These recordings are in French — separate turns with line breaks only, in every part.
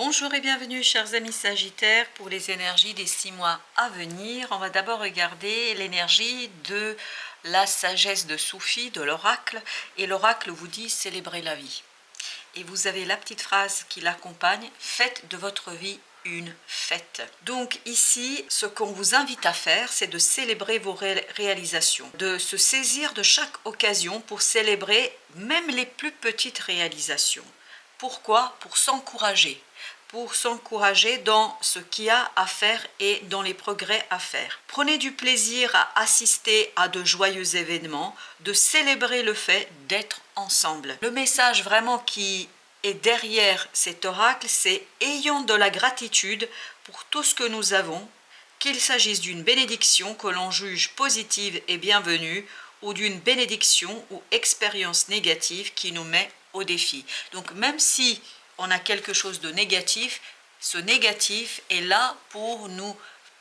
Bonjour et bienvenue chers amis Sagittaires pour les énergies des 6 mois à venir. On va d'abord regarder l'énergie de la sagesse de Soufi, de l'oracle. Et l'oracle vous dit célébrer la vie. Et vous avez la petite phrase qui l'accompagne, faites de votre vie une fête. Donc ici, ce qu'on vous invite à faire, c'est de célébrer vos réalisations, de se saisir de chaque occasion pour célébrer même les plus petites réalisations. Pourquoi? Pour s'encourager dans ce qu'il y a à faire et dans les progrès à faire. Prenez du plaisir à assister à de joyeux événements, de célébrer le fait d'être ensemble. Le message vraiment qui est derrière cet oracle, c'est ayons de la gratitude pour tout ce que nous avons, qu'il s'agisse d'une bénédiction que l'on juge positive et bienvenue, ou d'une bénédiction ou expérience négative qui nous met au défi. Donc même si on a quelque chose de négatif, ce négatif est là pour nous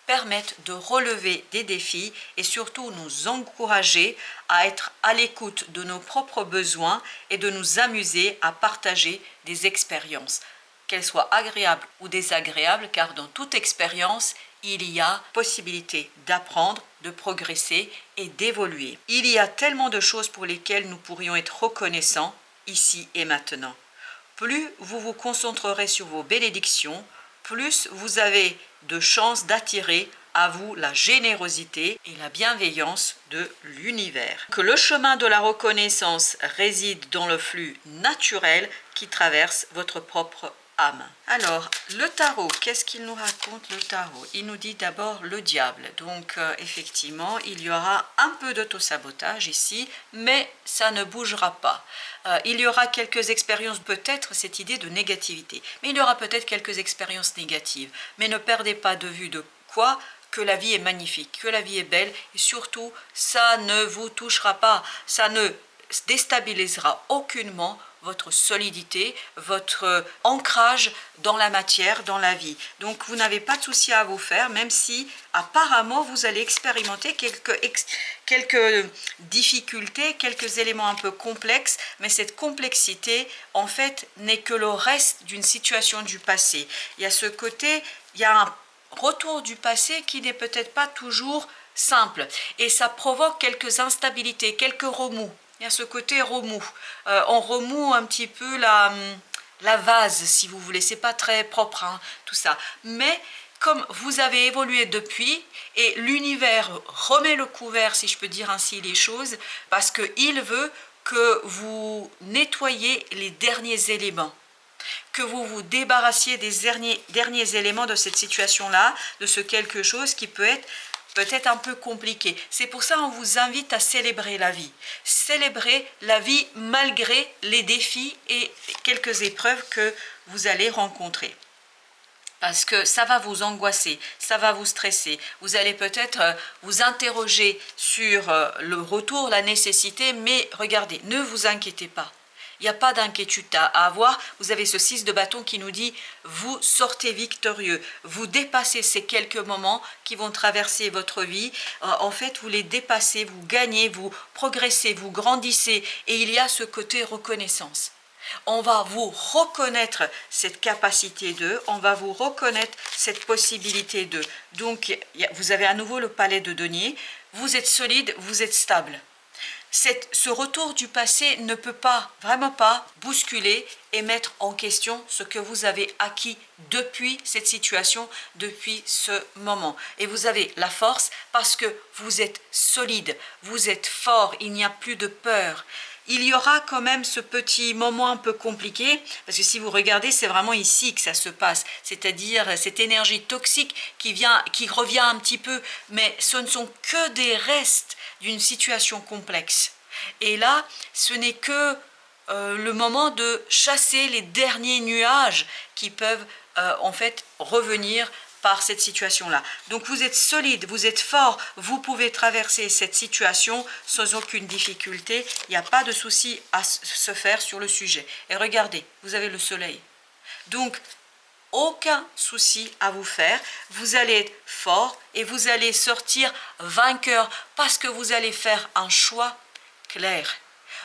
permettre de relever des défis et surtout nous encourager à être à l'écoute de nos propres besoins et de nous amuser à partager des expériences, qu'elles soient agréables ou désagréables, car dans toute expérience, il y a possibilité d'apprendre, de progresser et d'évoluer. Il y a tellement de choses pour lesquelles nous pourrions être reconnaissants ici et maintenant. Plus vous vous concentrerez sur vos bénédictions, plus vous avez de chances d'attirer à vous la générosité et la bienveillance de l'univers. Que le chemin de la reconnaissance réside dans le flux naturel qui traverse votre propre âme. Alors, le tarot, qu'est-ce qu'il nous raconte le tarot? Il nous dit d'abord le diable. Donc, effectivement, il y aura un peu d'autosabotage ici, mais ça ne bougera pas. Il y aura quelques expériences, peut-être cette idée de négativité, mais il y aura peut-être quelques expériences négatives. Mais ne perdez pas de vue de quoi? Que la vie est magnifique, que la vie est belle, et surtout, ça ne vous touchera pas, ça ne déstabilisera aucunement votre solidité, votre ancrage dans la matière, dans la vie. Donc vous n'avez pas de souci à vous faire, même si apparemment vous allez expérimenter quelques difficultés, quelques éléments un peu complexes, mais cette complexité en fait n'est que le reste d'une situation du passé. Il y a ce côté, il y a un retour du passé qui n'est peut-être pas toujours simple et ça provoque quelques instabilités, quelques remous. Il y a ce côté remous. On remoue un petit peu la vase, si vous voulez. C'est pas très propre, hein, tout ça. Mais comme vous avez évolué depuis, et l'univers remet le couvert, si je peux dire ainsi les choses, parce qu'il veut que vous nettoyiez les derniers éléments, que vous vous débarrassiez des derniers éléments de cette situation-là, de ce quelque chose qui peut être un peu compliqué. C'est pour ça qu'on vous invite à célébrer la vie. Célébrer la vie malgré les défis et quelques épreuves que vous allez rencontrer. Parce que ça va vous angoisser, ça va vous stresser. Vous allez peut-être vous interroger sur le retour, la nécessité, mais regardez, ne vous inquiétez pas. Il n'y a pas d'inquiétude à avoir. Vous avez ce 6 de bâton qui nous dit vous sortez victorieux. Vous dépassez ces quelques moments qui vont traverser votre vie. En fait, vous les dépassez, vous gagnez, vous progressez, vous grandissez. Et il y a ce côté reconnaissance. On va vous reconnaître cette capacité d'eux, on va vous reconnaître cette possibilité d'eux. Donc, vous avez à nouveau le palais de denier. Vous êtes solide, vous êtes stable. Ce retour du passé ne peut pas, vraiment pas, bousculer et mettre en question ce que vous avez acquis depuis cette situation, depuis ce moment. Et vous avez la force parce que vous êtes solide, vous êtes fort, il n'y a plus de peur. Il y aura quand même ce petit moment un peu compliqué, parce que si vous regardez, c'est vraiment ici que ça se passe, c'est-à-dire cette énergie toxique qui revient un petit peu, mais ce ne sont que des restes d'une situation complexe. Et là, ce n'est que le moment de chasser les derniers nuages qui peuvent en fait revenir par cette situation-là. Donc vous êtes solide, vous êtes fort, vous pouvez traverser cette situation sans aucune difficulté, il n'y a pas de souci à se faire sur le sujet. Et regardez, vous avez le soleil. Donc, aucun souci à vous faire, vous allez être fort et vous allez sortir vainqueur parce que vous allez faire un choix clair.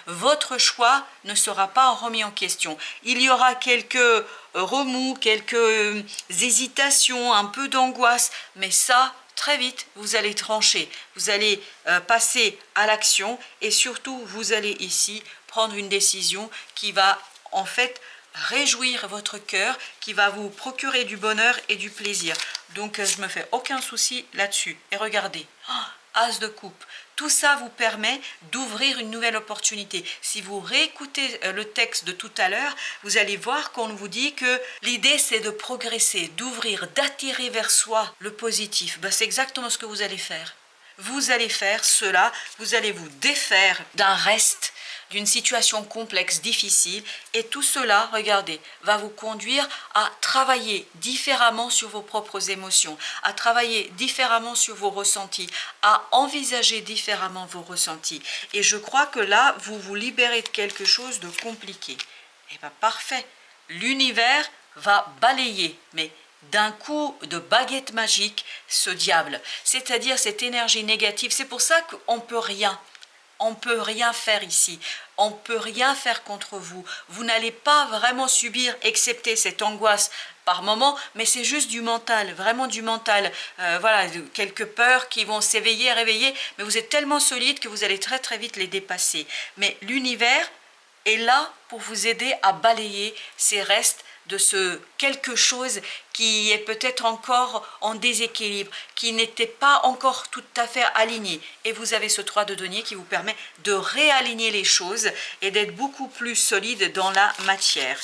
votre choix ne sera pas remis en question. Il y aura quelques remous, quelques hésitations, un peu d'angoisse, mais ça, très vite, vous allez trancher, vous allez passer à l'action et surtout, vous allez ici prendre une décision qui va en fait réjouir votre cœur, qui va vous procurer du bonheur et du plaisir. Donc, je me fais aucun souci là-dessus. Et regardez, As de coupe. Tout ça vous permet d'ouvrir une nouvelle opportunité. Si vous réécoutez le texte de tout à l'heure, vous allez voir qu'on vous dit que l'idée c'est de progresser, d'ouvrir, d'attirer vers soi le positif. Ben, c'est exactement ce que vous allez faire. Vous allez faire cela, vous allez vous défaire d'un reste, d'une situation complexe, difficile, et tout cela, regardez, va vous conduire à travailler différemment sur vos propres émotions, à travailler différemment sur vos ressentis, à envisager différemment vos ressentis. Et je crois que là, vous vous libérez de quelque chose de compliqué. Et bien parfait, l'univers va balayer, mais d'un coup de baguette magique, ce diable, c'est-à-dire cette énergie négative. C'est pour ça qu'on peut rien. On ne peut rien faire ici, on ne peut rien faire contre vous. Vous n'allez pas vraiment subir, excepté cette angoisse par moment, mais c'est juste du mental, vraiment du mental. Voilà, quelques peurs qui vont s'éveiller, réveiller, mais vous êtes tellement solide que vous allez très très vite les dépasser. Mais l'univers est là pour vous aider à balayer ces restes de ce quelque chose qui est peut-être encore en déséquilibre, qui n'était pas encore tout à fait aligné. Et vous avez ce 3 de denier qui vous permet de réaligner les choses et d'être beaucoup plus solide dans la matière.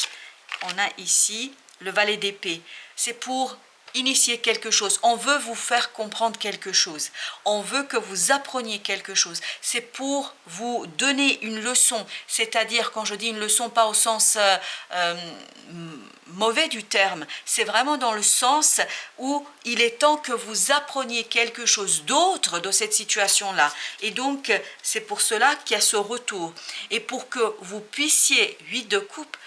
On a ici le valet d'épée. C'est pour initier quelque chose. On veut vous faire comprendre quelque chose. On veut que vous appreniez quelque chose. C'est pour vous donner une leçon. C'est-à-dire, quand je dis une leçon, pas au sens mauvais du terme, c'est vraiment dans le sens où il est temps que vous appreniez quelque chose d'autre de cette situation-là. Et donc, c'est pour cela qu'il y a ce retour. Et pour que vous puissiez, 8 de coupe,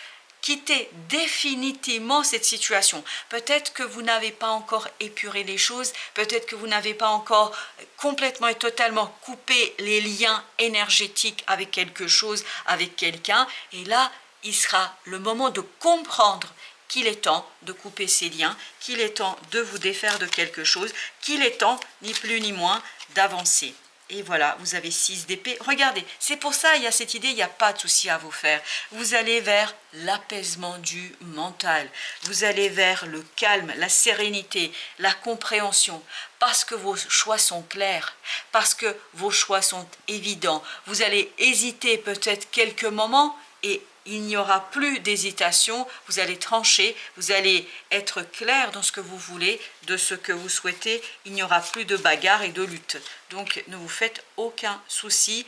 quitter définitivement cette situation. Peut-être que vous n'avez pas encore épuré les choses, peut-être que vous n'avez pas encore complètement et totalement coupé les liens énergétiques avec quelque chose, avec quelqu'un. Et là, il sera le moment de comprendre qu'il est temps de couper ces liens, qu'il est temps de vous défaire de quelque chose, qu'il est temps, ni plus ni moins, d'avancer. Et voilà, vous avez 6 d'épée. Regardez, c'est pour ça, il y a cette idée, il n'y a pas de souci à vous faire. Vous allez vers l'apaisement du mental. Vous allez vers le calme, la sérénité, la compréhension. Parce que vos choix sont clairs, parce que vos choix sont évidents. Vous allez hésiter peut-être quelques moments et il n'y aura plus d'hésitation, vous allez trancher, vous allez être clair dans ce que vous voulez, de ce que vous souhaitez, il n'y aura plus de bagarre et de lutte. Donc ne vous faites aucun souci,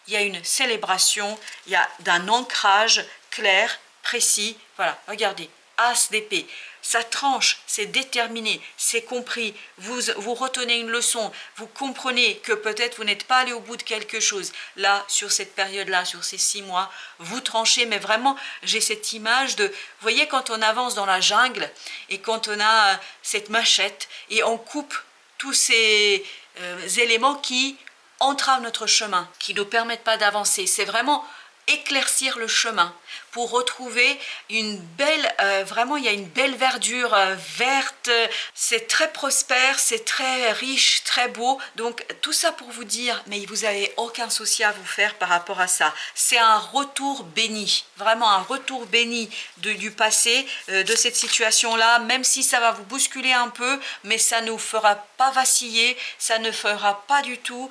il y a une célébration, il y a d'un ancrage clair, précis, voilà, regardez, As d'épée, ça tranche, c'est déterminé, c'est compris, vous retenez une leçon, vous comprenez que peut-être vous n'êtes pas allé au bout de quelque chose. Là, sur cette période-là, sur ces 6 mois, vous tranchez, mais vraiment, j'ai cette image de, vous voyez, quand on avance dans la jungle et quand on a cette machette et on coupe tous ces éléments qui entravent notre chemin, qui ne nous permettent pas d'avancer. C'est vraiment éclaircir le chemin pour retrouver une belle, vraiment il y a une belle verdure verte, c'est très prospère, c'est très riche, très beau. Donc tout ça pour vous dire, mais vous n'avez aucun souci à vous faire par rapport à ça. C'est un retour béni, vraiment un retour béni du passé, de cette situation-là, même si ça va vous bousculer un peu, mais ça ne vous fera pas vaciller, ça ne fera pas du tout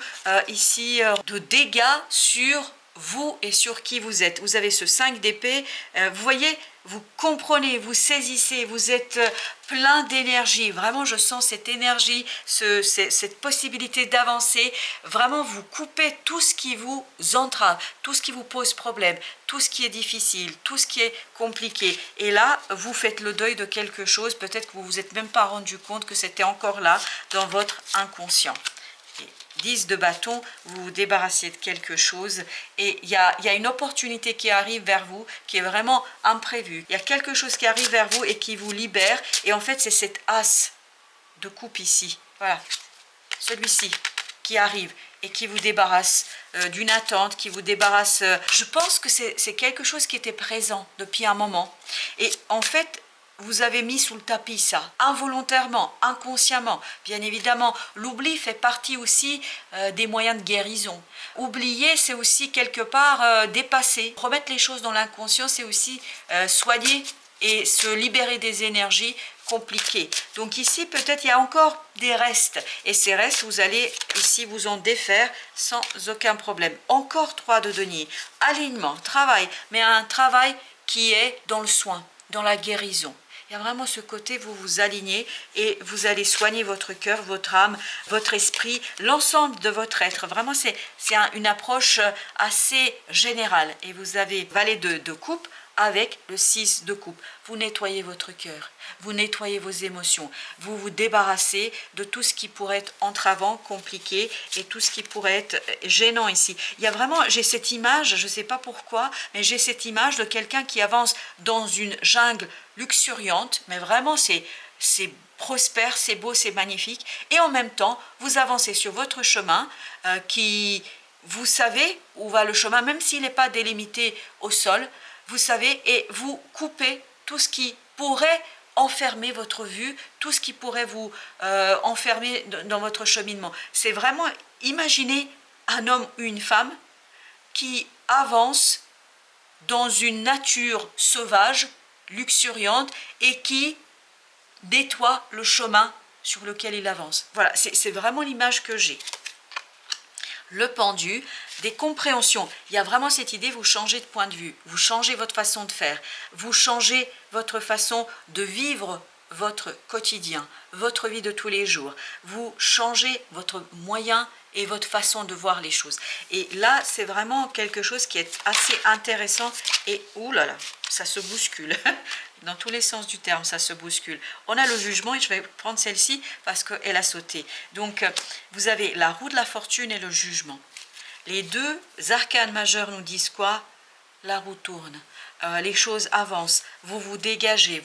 ici de dégâts sur vous et sur qui vous êtes. Vous avez ce 5 d'épée, vous voyez, vous comprenez, vous saisissez, vous êtes plein d'énergie. Vraiment, je sens cette énergie, cette possibilité d'avancer. Vraiment, vous coupez tout ce qui vous entrave, tout ce qui vous pose problème, tout ce qui est difficile, tout ce qui est compliqué. Et là, vous faites le deuil de quelque chose. Peut-être que vous ne vous êtes même pas rendu compte que c'était encore là dans votre inconscient. 10 de bâton, vous vous débarrassez de quelque chose et il y a une opportunité qui arrive vers vous qui est vraiment imprévue. Il y a quelque chose qui arrive vers vous et qui vous libère et en fait c'est cet as de coupe ici, voilà, celui-ci qui arrive et qui vous débarrasse d'une attente, qui vous débarrasse... je pense que c'est quelque chose qui était présent depuis un moment. Et en fait, vous avez mis sous le tapis ça, involontairement, inconsciemment. Bien évidemment, l'oubli fait partie aussi des moyens de guérison. Oublier, c'est aussi quelque part dépasser. Remettre les choses dans l'inconscient, c'est aussi soigner et se libérer des énergies compliquées. Donc ici, peut-être il y a encore des restes. Et ces restes, vous allez ici vous en défaire sans aucun problème. Encore 3 de denier. Alignement, travail, mais un travail qui est dans le soin, dans la guérison. Il y a vraiment ce côté, vous vous alignez et vous allez soigner votre cœur, votre âme, votre esprit, l'ensemble de votre être. Vraiment, c'est une approche assez générale. Et vous avez valet de coupe avec le 6 de coupe. Vous nettoyez votre cœur, vous nettoyez vos émotions, vous vous débarrassez de tout ce qui pourrait être entravant, compliqué et tout ce qui pourrait être gênant ici. Il y a vraiment, j'ai cette image, je ne sais pas pourquoi, mais j'ai cette image de quelqu'un qui avance dans une jungle luxuriante, mais vraiment c'est prospère, c'est beau, c'est magnifique. Et en même temps, vous avancez sur votre chemin qui, vous savez où va le chemin, même s'il n'est pas délimité au sol, vous savez, et vous coupez tout ce qui pourrait enfermer votre vue, tout ce qui pourrait vous enfermer dans votre cheminement. C'est vraiment, imaginez un homme ou une femme qui avance dans une nature sauvage, luxuriante, et qui nettoie le chemin sur lequel il avance. Voilà, c'est vraiment l'image que j'ai. Le pendu, des compréhensions. Il y a vraiment cette idée, vous changez de point de vue, vous changez votre façon de faire, vous changez votre façon de vivre votre quotidien, votre vie de tous les jours. Vous changez votre moyen et votre façon de voir les choses. Et là, c'est vraiment quelque chose qui est assez intéressant et oulala, ça se bouscule. Dans tous les sens du terme, ça se bouscule. On a le jugement et je vais prendre celle-ci parce qu'elle a sauté. Donc, vous avez la roue de la fortune et le jugement. Les deux arcanes majeurs nous disent quoi? La roue tourne. Les choses avancent, vous vous dégagez,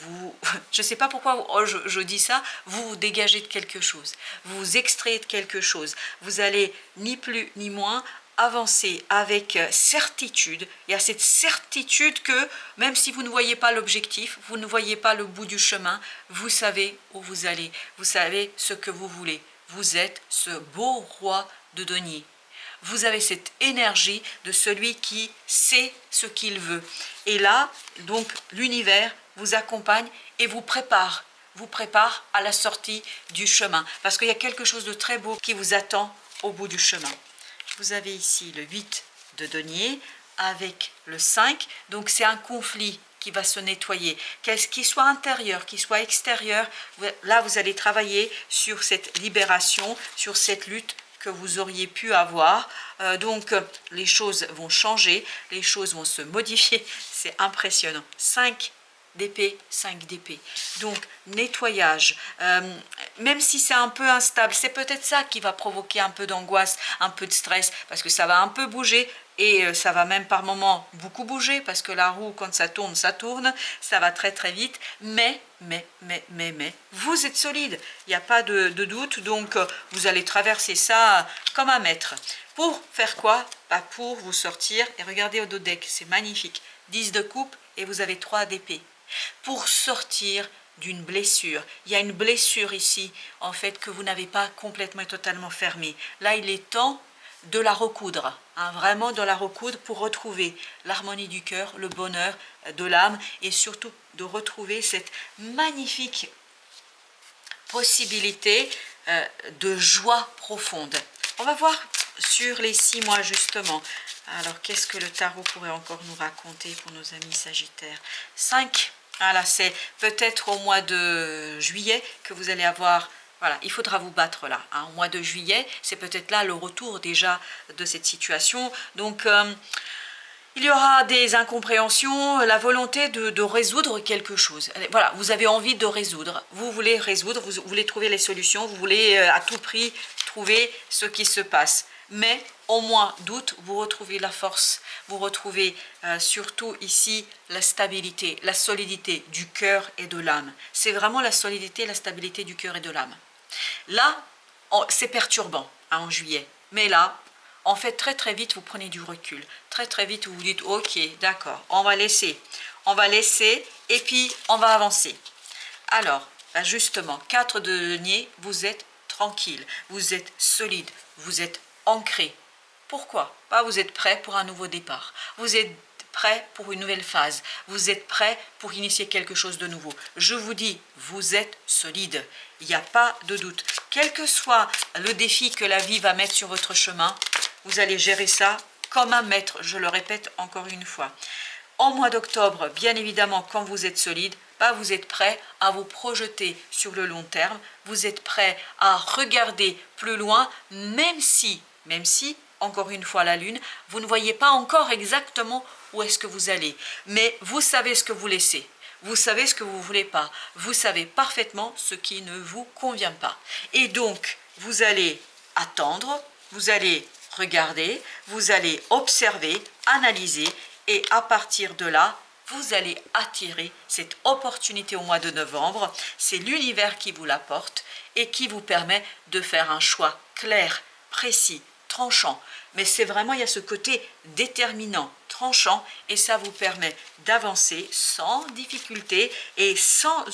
je ne sais pas pourquoi je dis ça, vous vous dégagez de quelque chose, vous vous extrayez de quelque chose, vous allez ni plus ni moins avancer avec certitude. Il y a cette certitude que même si vous ne voyez pas l'objectif, vous ne voyez pas le bout du chemin, vous savez où vous allez, vous savez ce que vous voulez. Vous êtes ce beau roi de denier. Vous avez cette énergie de celui qui sait ce qu'il veut. Et là, donc, l'univers vous accompagne et vous prépare à la sortie du chemin. Parce qu'il y a quelque chose de très beau qui vous attend au bout du chemin. Vous avez ici le 8 de denier avec le 5. Donc, c'est un conflit qui va se nettoyer. Qu'il soit intérieur, qu'il soit extérieur, là, vous allez travailler sur cette libération, sur cette lutte que vous auriez pu avoir. Donc, les choses vont changer, les choses vont se modifier. C'est impressionnant. 5 d'épée, 5 d'épée. Donc, nettoyage. Même si c'est un peu instable, c'est peut-être ça qui va provoquer un peu d'angoisse, un peu de stress, parce que ça va un peu bouger. Et ça va même par moments beaucoup bouger, parce que la roue, quand ça tourne, ça va très très vite. Mais, vous êtes solide, il n'y a pas de doute, donc vous allez traverser ça comme un maître. Pour faire quoi? Pour vous sortir, et regardez au dos deck, c'est magnifique, 10 de coupe, et vous avez 3 d'épée. Pour sortir d'une blessure. Il y a une blessure ici, en fait, que vous n'avez pas complètement et totalement fermée. Là, il est temps de la recoudre, vraiment de la recoudre pour retrouver l'harmonie du cœur, le bonheur de l'âme et surtout de retrouver cette magnifique possibilité de joie profonde. On va voir sur les 6 mois justement. Alors qu'est-ce que le tarot pourrait encore nous raconter pour nos amis sagittaires? 5, voilà, c'est peut-être au mois de juillet que vous allez avoir. Voilà, il faudra vous battre là. Au mois de juillet, c'est peut-être là le retour déjà de cette situation. Donc, il y aura des incompréhensions, la volonté de résoudre quelque chose. Voilà, vous avez envie de résoudre. Vous voulez résoudre, vous voulez trouver les solutions, vous voulez à tout prix trouver ce qui se passe. Mais au mois d'août, vous retrouvez la force, vous retrouvez surtout ici la stabilité, la solidité du cœur et de l'âme. C'est vraiment la solidité, la stabilité du cœur et de l'âme. Là, c'est perturbant en juillet, mais là, En fait, très très vite, vous prenez du recul. Très très vite, vous vous dites, ok, d'accord, on va laisser. On va laisser et puis on va avancer. Alors, ben justement, 4 de denier, vous êtes tranquille, vous êtes solide, vous êtes ancré. Pourquoi? Bah, vous êtes prêt pour un nouveau départ. Vous êtes prêt pour une nouvelle phase. Vous êtes prêt pour initier quelque chose de nouveau. Je vous dis, vous êtes solide. Il n'y a pas de doute. Quel que soit le défi que la vie va mettre sur votre chemin, vous allez gérer ça comme un maître. Je le répète encore une fois. En mois d'octobre, bien évidemment, quand vous êtes solide, bah, vous êtes prêt à vous projeter sur le long terme. Vous êtes prêt à regarder plus loin, même si, encore une fois la lune, vous ne voyez pas encore exactement où est-ce que vous allez. Mais vous savez ce que vous laissez. Vous savez ce que vous ne voulez pas. Vous savez parfaitement ce qui ne vous convient pas. Et donc, vous allez attendre, vous allez regarder, vous allez observer, analyser. Et à partir de là, vous allez attirer cette opportunité au mois de novembre. C'est l'univers qui vous l'apporte et qui vous permet de faire un choix clair, précis, tranchant. Mais c'est vraiment, il y a ce côté déterminant, tranchant, et ça vous permet d'avancer sans difficulté et sans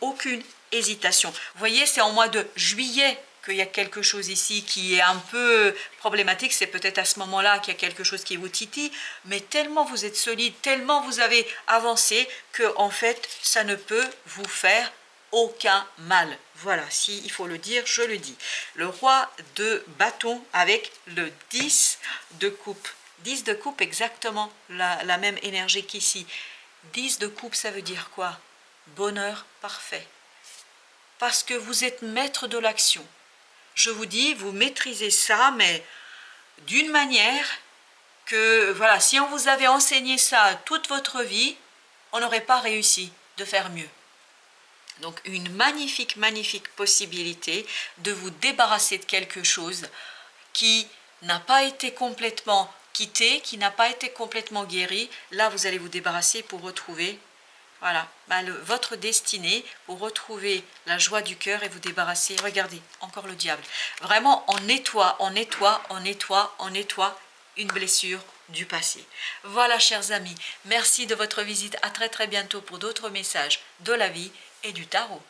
aucune hésitation. Vous voyez, c'est en mois de juillet qu'il y a quelque chose ici qui est un peu problématique, c'est peut-être à ce moment-là qu'il y a quelque chose qui vous titille, mais tellement vous êtes solide, tellement vous avez avancé que en fait, ça ne peut vous faire aucun mal. Voilà, si il faut le dire, je le dis. Le roi de bâton avec le 10 de coupe. 10 de coupe, exactement la même énergie qu'ici. 10 de coupe, ça veut dire quoi? Bonheur parfait. Parce que vous êtes maître de l'action. Je vous dis, vous maîtrisez ça, mais d'une manière que, voilà, si on vous avait enseigné ça toute votre vie, on n'aurait pas réussi de faire mieux. Donc, une magnifique, magnifique possibilité de vous débarrasser de quelque chose qui n'a pas été complètement quitté, qui n'a pas été complètement guéri. Là, vous allez vous débarrasser pour retrouver voilà, votre destinée, pour retrouver la joie du cœur et vous débarrasser. Regardez, encore le diable. Vraiment, on nettoie une blessure du passé. Voilà, chers amis, merci de votre visite. À très très bientôt pour d'autres messages de la vie et du tarot.